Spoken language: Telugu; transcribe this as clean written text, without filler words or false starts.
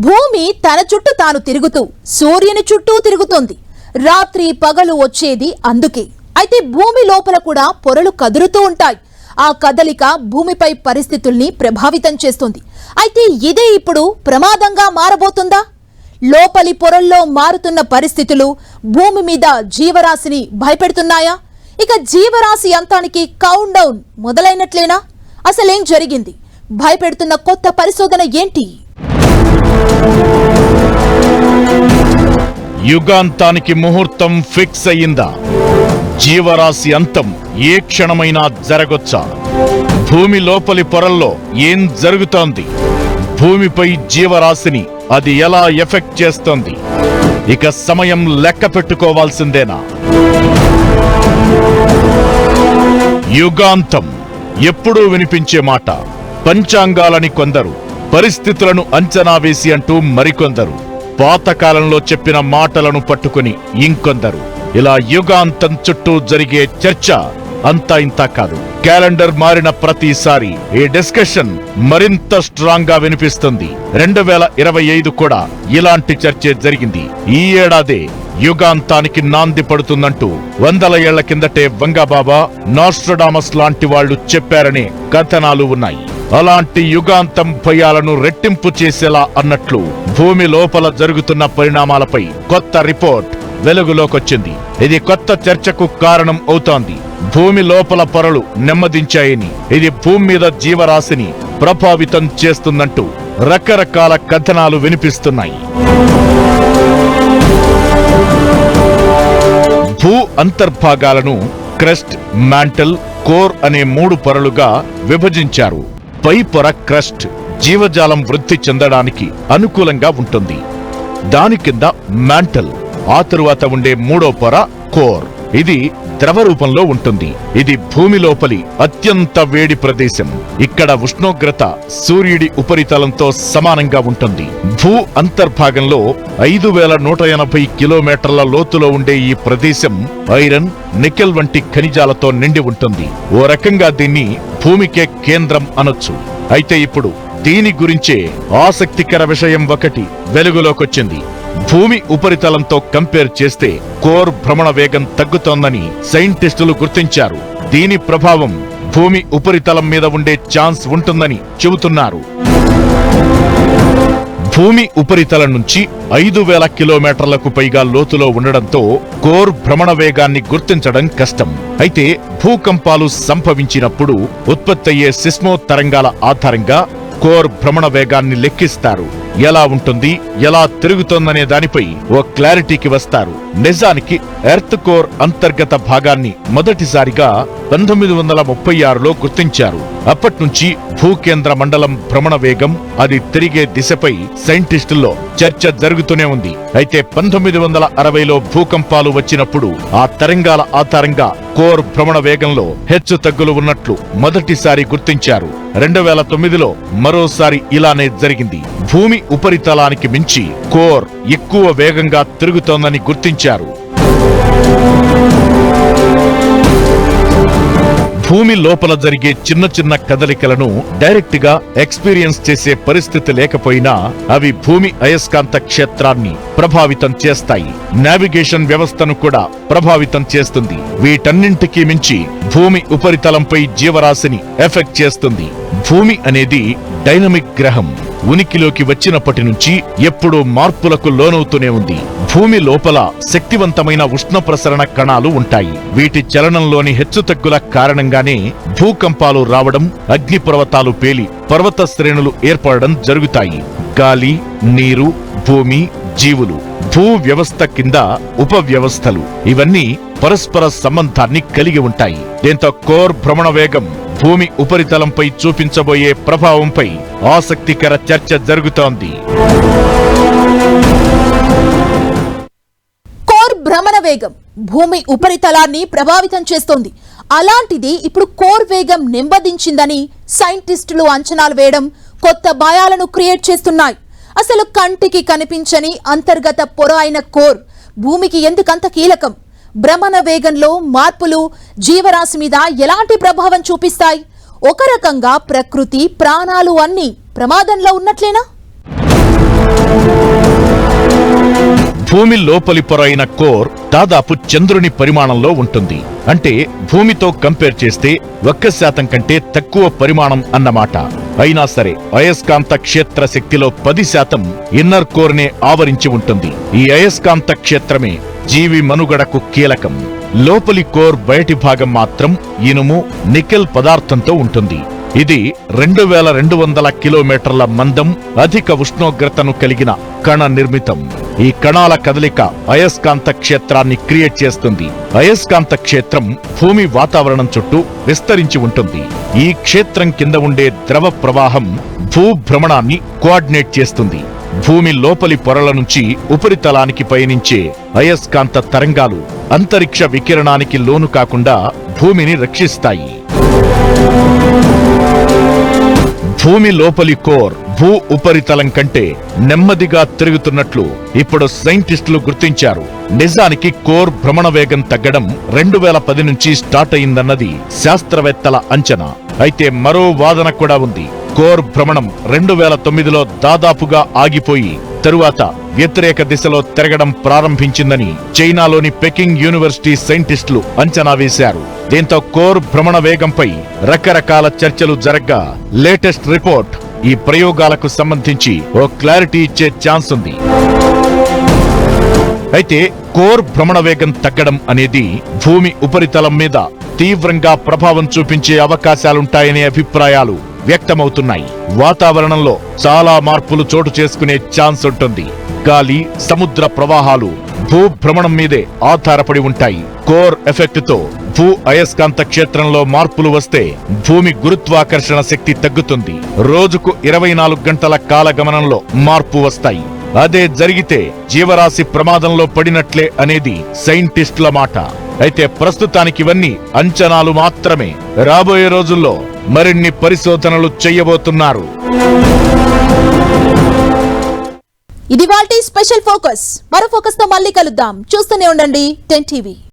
భూమి తన చుట్టూ తాను తిరుగుతూ సూర్యుని చుట్టూ తిరుగుతోంది. రాత్రి పగలు వచ్చేది అందుకే. అయితే భూమి లోపల కూడా పొరలు కదులుతూ ఉంటాయి. ఆ కదలిక భూమిపై పరిస్థితుల్ని ప్రభావితం చేస్తుంది. అయితే ఇదే ఇప్పుడు ప్రమాదంగా మారబోతుందా? లోపలి పొరల్లో మారుతున్న పరిస్థితులు భూమి మీద జీవరాశిని భయపెడుతున్నాయా? ఇక జీవరాశి అంతానికి కౌంట్ డౌన్ మొదలైనట్లేనా? అసలేం జరిగింది? భయపెడుతున్న కొత్త పరిశోధన ఏంటి? యుగాంతానికి ముహూర్తం ఫిక్స్ అయ్యిందా? జీవరాశి అంతం ఏ క్షణమైనా జరగొచ్చా? భూమి లోపలి పొరల్లో ఏం జరుగుతోంది? భూమిపై జీవరాశిని అది ఎలా ఎఫెక్ట్ చేస్తోంది? ఇక సమయం లెక్క పెట్టుకోవాల్సిందేనా? యుగాంతం ఎప్పుడూ వినిపించే మాట. పంచాంగాలని కొందరు, పరిస్థితులను అంచనా వేసి అంటూ మరికొందరు, పాతకాలంలో చెప్పిన మాటలను పట్టుకుని ఇంకొందరు. ఇలా యుగాంతం చుట్టూ జరిగే చర్చ అంతా ఇంతా కాదు. క్యాలెండర్ మారిన ప్రతిసారి ఈ డిస్కషన్ మరింత స్ట్రాంగ్ గా వినిపిస్తుంది. 2025 కూడా ఇలాంటి చర్చే జరిగింది. ఈ ఏడాదే యుగాంతానికి నాంది పడుతుందంటూ 100 ఏళ్ల కిందటే వంగబాబా, నాస్ట్రడామస్ లాంటి వాళ్లు చెప్పారనే కథనాలు ఉన్నాయి. అలాంటి యుగాంతం భయాలను రెట్టింపు చేసేలా అన్నట్లు భూమి లోపల జరుగుతున్న పరిణామాలపై కొత్త రిపోర్ట్ వెలుగులోకొచ్చింది. ఇది కొత్త చర్చకు కారణం అవుతోంది. భూమి లోపల పొరలు నెమ్మదించాయని, ఇది భూమి మీద జీవరాశిని ప్రభావితం చేస్తుందంటూ రకరకాల కథనాలు వినిపిస్తున్నాయి. భూ అంతర్భాగాలను క్రస్ట్, మ్యాంటల్, కోర్ అనే 3 పొరలుగా విభజించారు. పై పొర క్రస్ట్ జీవజాలం వృద్ధి చెందడానికి అనుకూలంగా ఉంటుంది. దాని కింద మ్యాంటల్, ఆ తరువాత ఉండే 3వ పొర కోర్. ఇది ద్రవ రూపంలో ఉంటుంది. ఇది భూమి లోపలి అత్యంత వేడి ప్రదేశం. ఇక్కడ ఉష్ణోగ్రత సూర్యుడి ఉపరితలంతో సమానంగా ఉంటుంది. భూ అంతర్భాగంలో 5180 కిలోమీటర్ల లోతులో ఉండే ఈ ప్రదేశం ఐరన్, నికెల్ వంటి ఖనిజాలతో నిండి ఉంటుంది. ఓ రకంగా దీన్ని భూమికే కేంద్రం అనొచ్చు. అయితే ఇప్పుడు దీని గురించే ఆసక్తికర విషయం ఒకటి వెలుగులోకొచ్చింది. భూమి ఉపరితలంతో కంపేర్ చేస్తే కోర్ భ్రమణ వేగం తగ్గుతోందని సైంటిస్టులు గుర్తించారు. దీని ప్రభావం భూమి ఉపరితలం మీద ఉండే ఛాన్స్ ఉంటుందని చెబుతున్నారు. భూమి ఉపరితలం నుంచి 5000 కిలోమీటర్లకు పైగా లోతులో ఉండడంతో కోర్ భ్రమణ వేగాన్ని గుర్తించడం కష్టం. అయితే భూకంపాలు సంభవించినప్పుడు ఉత్పత్తయ్యే సిస్మో తరంగాల ఆధారంగా కోర్ భ్రమణ వేగాన్ని లెక్కిస్తారు. ఎలా ఉంటుంది, ఎలా తిరుగుతోందనే దానిపై ఓ క్లారిటీకి వస్తారు. నిజానికి ఎర్త్ కోర్ అంతర్గత భాగాన్ని మొదటిసారిగా 1936లో గుర్తించారు. అప్పట్నుంచి భూకేంద్ర మండలం భ్రమణ వేగం, అది తిరిగే దిశపై సైంటిస్టుల్లో చర్చ జరుగుతూనే ఉంది. అయితే 1960లో భూకంపాలు వచ్చినప్పుడు ఆ తరంగాల ఆధారంగా కోర్ భ్రమణ వేగంలో హెచ్చు తగ్గులు ఉన్నట్లు మొదటిసారి గుర్తించారు. 2009లో మరోసారి ఇలానే జరిగింది. భూమి ఉపరితలానికి మించి కోర్ ఎక్కువ వేగంగా తిరుగుతోందని గుర్తించారు. భూమి లోపల జరిగే చిన్న చిన్న కదలికలను డైరెక్ట్ గా ఎక్స్పీరియన్స్ చేసే పరిస్థితి లేకపోయినా అవి భూమి అయస్కాంత క్షేత్రాన్ని ప్రభావితం చేస్తాయి. నావిగేషన్ వ్యవస్థను కూడా ప్రభావితం చేస్తుంది. వీటన్నింటికీ మించి భూమి ఉపరితలంపై జీవరాశిని ఎఫెక్ట్ చేస్తుంది. భూమి అనేది డైనమిక్ గ్రహం. ఉనికిలోకి వచ్చినప్పటి నుంచి ఎప్పుడూ మార్పులకు లోనవుతూనే ఉంది. భూమి లోపల శక్తివంతమైన ఉష్ణ ప్రసరణ కణాలు ఉంటాయి. వీటి చలనంలోని హెచ్చుతగ్గుల కారణంగానే భూకంపాలు రావడం, అగ్నిపర్వతాలు పేలి పర్వత శ్రేణులు ఏర్పడడం జరుగుతాయి. గాలి, నీరు, భూమి, జీవులు, భూ వ్యవస్థ కింద ఉప వ్యవస్థలు, ఇవన్నీ పరస్పర సంబంధాన్ని కలిగి ఉంటాయి. దీంతో కోర్ భ్రమణ వేగం భూమి ఉపరితలంపై చూపించబోయే ప్రభావంపై ఆసక్తికర చర్చ జరుగుతోంది. కోర్ భ్రమణ వేగం భూమి ఉపరితలాన్ని ప్రభావితం చేస్తోంది. అలాంటిది ఇప్పుడు కోర్ వేగం నెమ్మదించిందని సైంటిస్టులు అంచనాలు వేయడం కొత్త భయాలను క్రియేట్ చేస్తున్నాయి. అసలు కంటికి కనిపించని అంతర్గత పొర అయిన కోర్ భూమికి ఎందుకంత కీలకం? భ్రమణ వేగంలో మార్పులు జీవరాశి మీద ఎలాంటి ప్రభావం చూపిస్తాయి? ఒక రకంగా ప్రకృతి, ప్రాణాలు అన్నీ ప్రమాదంలో ఉన్నట్లేనా? భూమి లోపలి పొర అయిన కోర్ దాదాపు చంద్రుని పరిమాణంలో ఉంటుంది. అంటే భూమితో కంపేర్ చేస్తే 1% కంటే తక్కువ పరిమాణం అన్నమాట. అయినా సరే అయస్కాంత క్షేత్ర శక్తిలో 10% ఇన్నర్ కోర్ నే ఆవరించి ఉంటుంది. ఈ అయస్కాంత క్షేత్రమే జీవి మనుగడకు కీలకం. లోపలి కోర్ బయటి భాగం మాత్రం ఇనుము, నికెల్ పదార్థంతో ఉంటుంది. ఇది 2200 కిలోమీటర్ల మందం, అధిక ఉష్ణోగ్రతను కలిగిన కణ నిర్మితం. ఈ కణాల కదలిక అయస్కాంత క్షేత్రాన్ని క్రియేట్ చేస్తుంది. అయస్కాంత క్షేత్రం భూమి వాతావరణం చుట్టూ విస్తరించి ఉంటుంది. ఈ క్షేత్రం కింద ఉండే ద్రవ ప్రవాహం భూభ్రమణాన్ని కోఆర్డినేట్ చేస్తుంది. భూమి లోపలి పొరల నుంచి ఉపరితలానికి పయనించే అయస్కాంత తరంగాలు అంతరిక్ష వికిరణానికి లోను కాకుండా భూమిని రక్షిస్తాయి. భూమి లోపలి కోర్ భూ ఉపరితలం కంటే నెమ్మదిగా తిరుగుతున్నట్లు ఇప్పుడు సైంటిస్టులు గుర్తించారు. నిజానికి కోర్ భ్రమణ వేగం తగ్గడం 2010 నుంచి స్టార్ట్ అయిందన్నది శాస్త్రవేత్తల అంచనా. అయితే మరో వాదన కూడా ఉంది. కోర్ భ్రమణం 2009లో దాదాపుగా ఆగిపోయి తరువాత వ్యతిరేక దిశలో తిరగడం ప్రారంభించిందని చైనాలోని పెకింగ్ యూనివర్సిటీ సైంటిస్టులు అంచనా వేశారు. దీంతో కోర్ భ్రమణ వేగంపై రకరకాల చర్చలు జరగ్గా లేటెస్ట్ రిపోర్ట్ ఈ ప్రయోగాలకు సంబంధించి ఓ క్లారిటీ ఇచ్చే ఛాన్స్ ఉంది. అయితే కోర్ భ్రమణ వేగం తగ్గడం అనేది భూమి ఉపరితలం మీద తీవ్రంగా ప్రభావం చూపించే అవకాశాలుంటాయనే అభిప్రాయాలు వ్యక్తమవుతున్నాయి. వాతావరణంలో చాలా మార్పులు చోటు చేసుకునే ఛాన్స్ ఉంటుంది. గాలి, సముద్ర ప్రవాహాలు భూభ్రమణం మీదే ఆధారపడి ఉంటాయి. కోర్ ఎఫెక్ట్ తో భూ అయస్కాంత క్షేత్రంలో మార్పులు వస్తే భూమి గురుత్వాకర్షణ శక్తి తగ్గుతుంది. రోజుకు 24 గంటల కాలగమనంలో మార్పు వస్తాయి. అదే జరిగితే జీవరాశి ప్రమాదంలో పడినట్లే అనేది సైంటిస్టుల మాట. అయితే ప్రస్తుతానికి ఇవన్నీ అంచనాలు మాత్రమే. రాబోయే రోజుల్లో మరిన్ని పరిశోధనలు చేయబోతున్నారు. ఇది వాల్టీ స్పెషల్ ఫోకస్. మరో ఫోకస్ తో మళ్ళీ కలుద్దాం. చూస్తూనే ఉండండి 10 టీవీ.